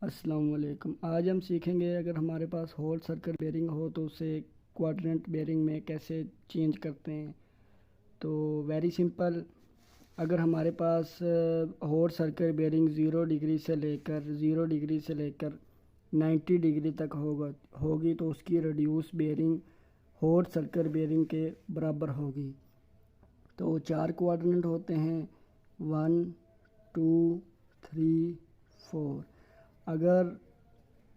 अस्सलाम वालेकुम। आज हम सीखेंगे अगर हमारे पास होल सर्कल बेरिंग हो तो उसे क्वाड्रेंट बेरिंग में कैसे चेंज करते हैं। तो वेरी सिंपल, अगर हमारे पास whole circle bearing zero degree से लेकर 90 डिग्री तक होगी तो उसकी reduce bearing whole circle bearing के बराबर होगी। तो 4 क्वाड्रेंट होते हैं, 1 2 3 4। अगर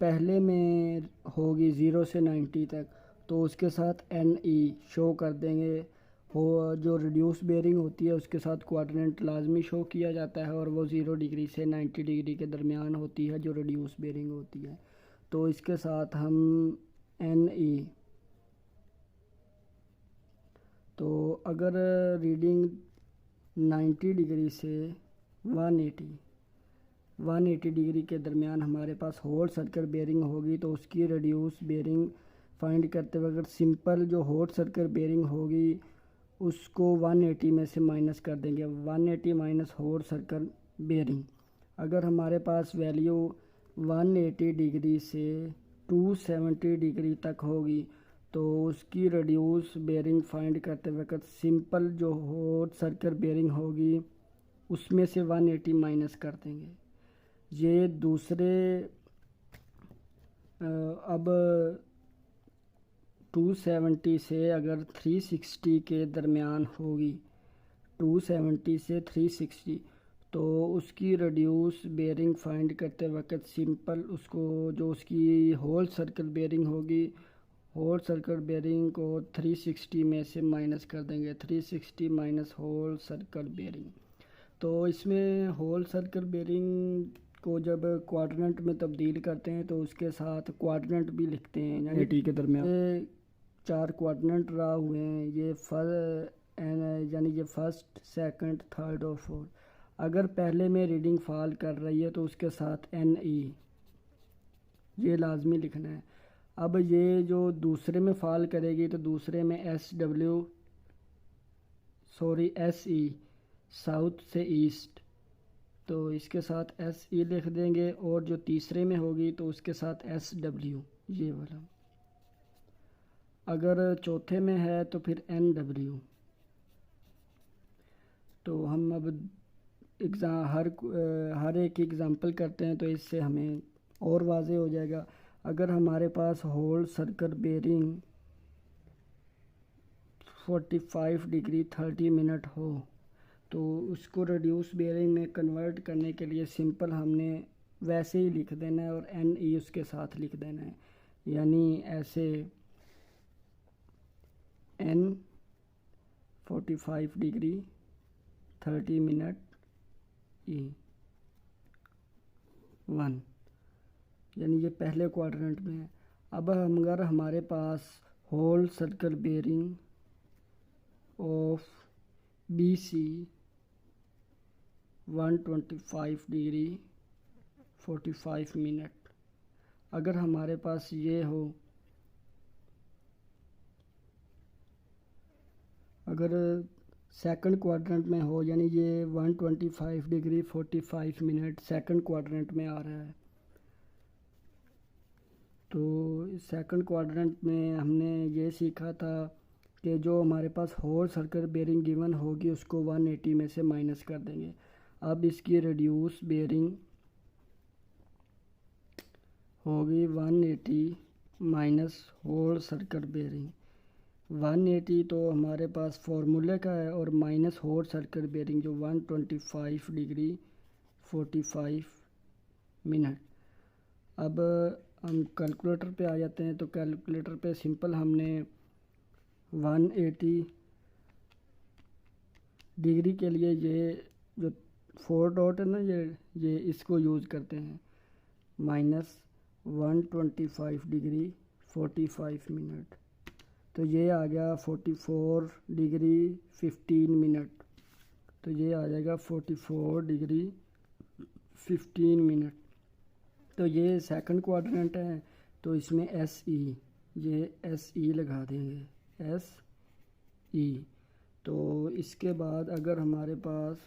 पहले में होगी 0 से 90 तक तो उसके साथ एन ई शो कर देंगे। हो जो रिड्यूस बेरिंग होती है उसके साथ क्वाड्रेंट लाजमी शो किया जाता है और वो 0 डिग्री से 90 डिग्री के दरमियान होती है जो रिड्यूस बेरिंग होती है। तो इसके साथ हम एन ई, तो अगर रीडिंग 90 डिग्री से 180 डिग्री के दरमियान हमारे पास होल सर्कल बेरिंग होगी तो उसकी रेड्यूस बेरिंग फाइंड करते हुए अगर सिंपल जो होल सर्कल बेरिंग होगी उसको 180 में से माइनस कर देंगे। 180 माइनस होल सर्कल बेरिंग, अगर हमारे पास वैल्यू 180 डिग्री से 270 डिग्री तक होगी तो उसकी रेड्यूस बेरिंग फाइंड करते वक्त सिंपल जो होल सर्कल बेरिंग होगी उसमें से 180 माइनस कर देंगे। ये दूसरे अब 270 से अगर 360 के दरमियान होगी, 270 से 360, तो उसकी रेड्यूस बेरिंग फाइंड करते वक्त सिंपल उसको जो उसकी होल सर्कल बेरिंग होगी होल सर्कल बेरिंग को 360 में से माइनस कर देंगे। 360 माइनस होल सर्कल बेरिंग। तो इसमें होल सर्कल बेरिंग को जब क्वाड्रेंट में तब्दील करते हैं तो उसके साथ क्वाड्रेंट भी लिखते हैं, यानी टी के दरमियान ये 4 क्वाड्रेंट रहा हुए हैं, यानी ये फर्स्ट सेकंड थर्ड और फोर्थ। अगर पहले में रीडिंग फॉल कर रही है तो उसके साथ एन ई ये लाजमी लिखना है। अब ये जो दूसरे में फॉल करेगी तो दूसरे में एस ई साउथ से ईस्ट, तो इसके साथ एस ई लिख देंगे। और जो तीसरे में होगी तो उसके साथ एस डब्ल्यू ये वाला। अगर चौथे में है तो फिर एन डब्ल्यू। तो हम अब हर एक एग्ज़ाम्पल करते हैं तो इससे हमें और वाज़े हो जाएगा। अगर हमारे पास whole circle bearing 45 degree 30 minute हो तो उसको रिड्यूस बेरिंग में कन्वर्ट करने के लिए सिंपल हमने वैसे ही लिख देना है और एन ई उसके साथ लिख देना है, यानी ऐसे एन 45 डिग्री 30 मिनट ई 1, यानी ये पहले क्वाड्रेंट में है। अब अगर हमारे पास whole circle bearing of B C 125 degree 45 minute, अगर हमारे पास ये हो, अगर सेकंड क्वाड्रेंट में हो, यानी ये 125 डिग्री 45 मिनट सेकंड क्वाड्रेंट में आ रहा है, तो सेकंड क्वाड्रेंट में हमने ये सीखा था कि जो हमारे पास होल सर्कल बेरिंग गिवन होगी उसको 180 में से माइनस कर देंगे। अब इसकी रिड्यूस बेरिंग होगी 180 माइनस होल सर्कल बेरिंग। 180 तो हमारे पास फार्मूले का है और माइनस होल सर्कल बेरिंग जो 125 डिग्री 45 मिनट। अब हम कैलकुलेटर पे आ जाते हैं, तो कैलकुलेटर पे सिंपल हमने 180 डिग्री के लिए ये जो 4 डॉट है ना, ये इसको यूज़ करते हैं, माइनस 125 डिग्री 45 मिनट, तो ये आ गया 44 डिग्री 15 मिनट, तो ये आ जाएगा 44 डिग्री 15 मिनट। तो ये सेकंड क्वाड्रेंट है तो इसमें एस ई, ये एस ई लगा देंगे, एस ई। तो इसके बाद अगर हमारे पास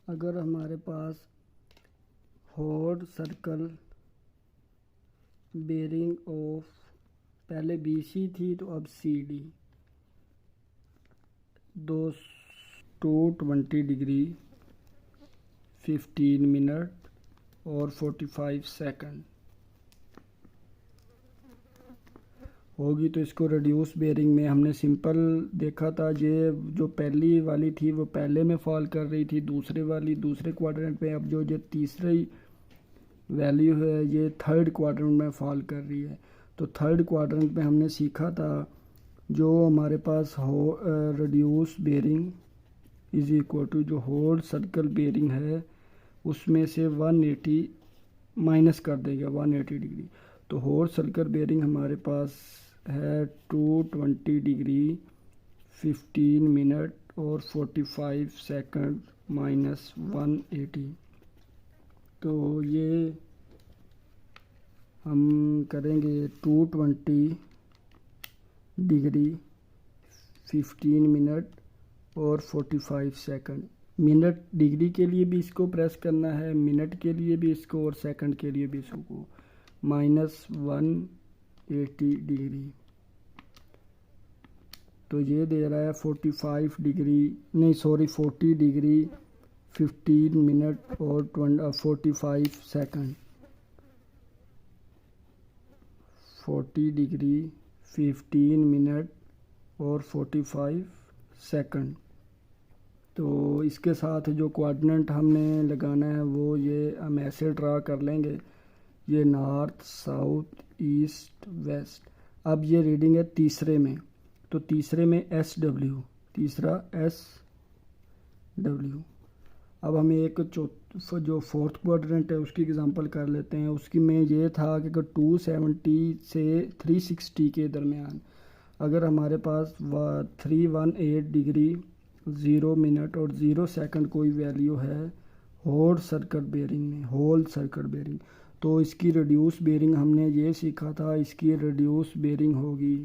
अगर हमारे पास हॉट सर्कल बेरिंग ऑफ पहले BC थी तो अब CD 220 डिग्री 15 मिनट और 45 सेकंड होगी। तो इसको रिड्यूस बेरिंग में हमने सिंपल देखा था, ये जो पहली वाली थी वो पहले में फॉल कर रही थी, दूसरे वाली दूसरे क्वाड्रेंट पे। अब जो तीसरी वैल्यू है ये थर्ड क्वाड्रेंट में फॉल कर रही है। तो थर्ड क्वाड्रेंट में हमने सीखा था जो हमारे पास हो reduce bearing is equal to जो होल सर्कल बेरिंग है उसमें से 180 माइनस कर देगा 180 डिग्री। तो होल सर्कल बेरिंग हमारे पास है 220 डिग्री 15 मिनट और 45 सेकंड माइनस 180। तो ये हम करेंगे 220 डिग्री 15 मिनट और 45 सेकंड। मिनट डिग्री के लिए भी इसको प्रेस करना है, मिनट के लिए भी इसको और सेकंड के लिए भी इसको माइनस 180 डिग्री। तो ये दे रहा है 45 डिग्री नहीं सॉरी 40 डिग्री 15 मिनट और 45 सेकंड। 40 डिग्री 15 मिनट और 45 सेकंड। तो इसके साथ जो कोऑर्डिनेट हमने लगाना है वो ये हम ऐसे ड्रा कर लेंगे, ये नॉर्थ साउथ ईस्ट वेस्ट। अब ये रीडिंग है तीसरे में, तो तीसरे में SW, तीसरा SW। अब हम एक जो फोर्थ क्वाड्रेंट है उसकी एग्जांपल कर लेते हैं। उसकी में ये था कि अगर 270 से 360 के दरमियान अगर हमारे पास 318 डिग्री 0 मिनट और 0 सेकंड कोई वैल्यू है होल सर्कल बेरिंग में, होल सर्कल बेरिंग, तो इसकी रिड्यूस बेरिंग हमने ये सीखा था। इसकी रिड्यूस बेरिंग होगी,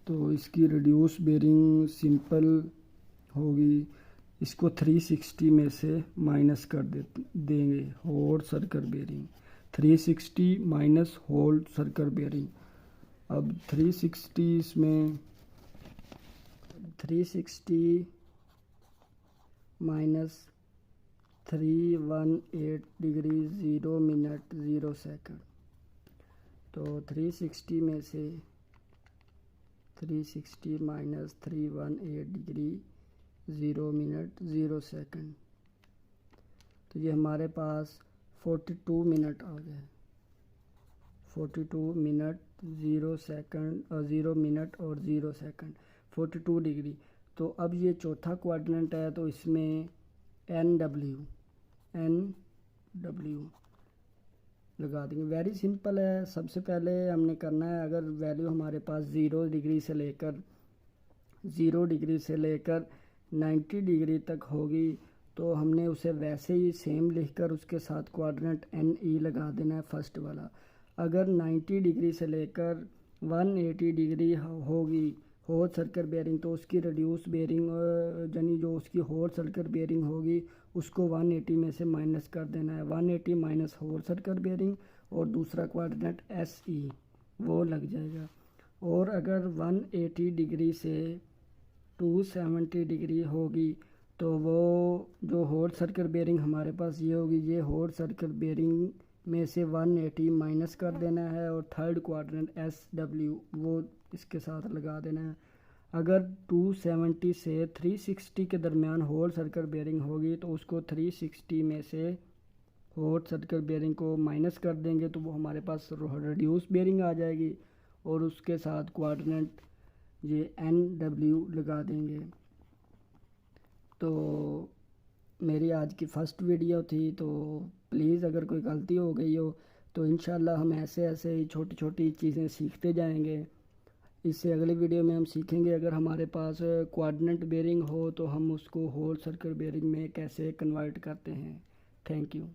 तो इसकी रिड्यूस बेरिंग सिंपल होगी, इसको 360 में से माइनस कर देंगे whole circle bearing, 360 minus whole circle bearing. अब 360 इसमें 360 माइनस 318 डिग्री 0 मिनट 0 सेकंड। तो 360 में से 360 माइनस 318 डिग्री 0 मिनट 0 सेकंड, तो ये हमारे पास 42 मिनट आ गए। 42 मिनट 0 सेकंड और 0 मिनट और 0 सेकंड 42 डिग्री। तो अब ये चौथा क्वाड्रेंट है तो इसमें NW लगा देंगे। वेरी सिंपल है। सबसे पहले हमने करना है, अगर वैल्यू हमारे पास 0 डिग्री से लेकर 90 डिग्री तक होगी तो हमने उसे वैसे ही सेम लिखकर उसके साथ क्वाड्रेंट NE लगा देना है फर्स्ट वाला। अगर 90 डिग्री से लेकर 180 डिग्री होगी होल सर्कल बेरिंग तो उसकी रिड्यूस बेरिंग यानी जो उसकी होल सर्कल बेरिंग होगी उसको 180 में से माइनस कर देना है। 180 माइनस होल सर्कल बेरिंग और दूसरा क्वाड्रेंट SE वो लग जाएगा। और अगर 180 डिग्री से 270 डिग्री होगी तो वो जो होल सर्कल बेरिंग हमारे पास ये होगी, ये होल सर्कल बेरिंग में से 180 माइनस कर देना है और थर्ड क्वाड्रेंट SW वो इसके साथ लगा देना है। अगर 270 से 360 के दरमियान होल सर्कल बेरिंग होगी तो उसको 360 में से होल सर्कल बेरिंग को माइनस कर देंगे तो वो हमारे पास रिड्यूस बेरिंग आ जाएगी और उसके साथ क्वाड्रेंट ये NW लगा देंगे। तो मेरी आज की फ़र्स्ट वीडियो थी, तो प्लीज़ अगर कोई गलती हो गई हो तो इंशाल्लाह हम ऐसे ही छोटी छोटी चीज़ें सीखते जाएंगे। इससे अगले वीडियो में हम सीखेंगे अगर हमारे पास क्वाड्रेंट बेरिंग हो तो हम उसको होल सर्कल बेरिंग में कैसे कन्वर्ट करते हैं। Thank you.